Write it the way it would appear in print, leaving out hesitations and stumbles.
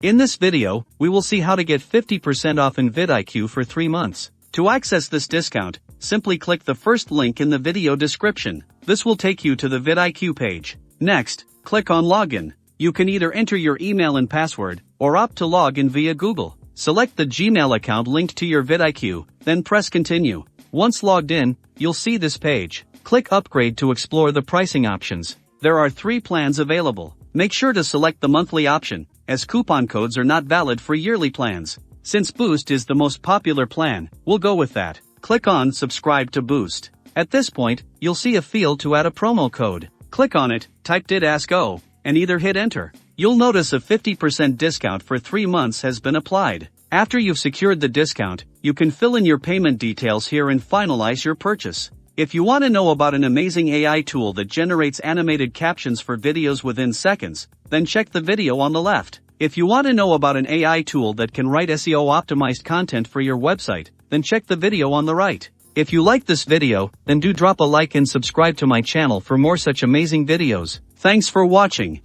In this video, we will see how to get 50% off in VidIQ for 3 months. To access this discount, simply click the first link in the video description. This will take you to the VidIQ page. Next, click on Login. You can either enter your email and password, or opt to log in via Google. Select the Gmail account linked to your VidIQ, then press Continue. Once logged in, you'll see this page. Click Upgrade to explore the pricing options. There are 3 plans available. Make sure to select the monthly option, as coupon codes are not valid for yearly plans. Since Boost is the most popular plan, we'll go with that. Click on Subscribe to Boost. At this point, you'll see a field to add a promo code. Click on it, type DIDASCO, and either hit Enter. You'll notice a 50% discount for 3 months has been applied. After you've secured the discount, you can fill in your payment details here and finalize your purchase. If you want to know about an amazing AI tool that generates animated captions for videos within seconds, then check the video on the left. If you want to know about an AI tool that can write SEO-optimized content for your website, then check the video on the right. If you like this video, then do drop a like and subscribe to my channel for more such amazing videos. Thanks for watching.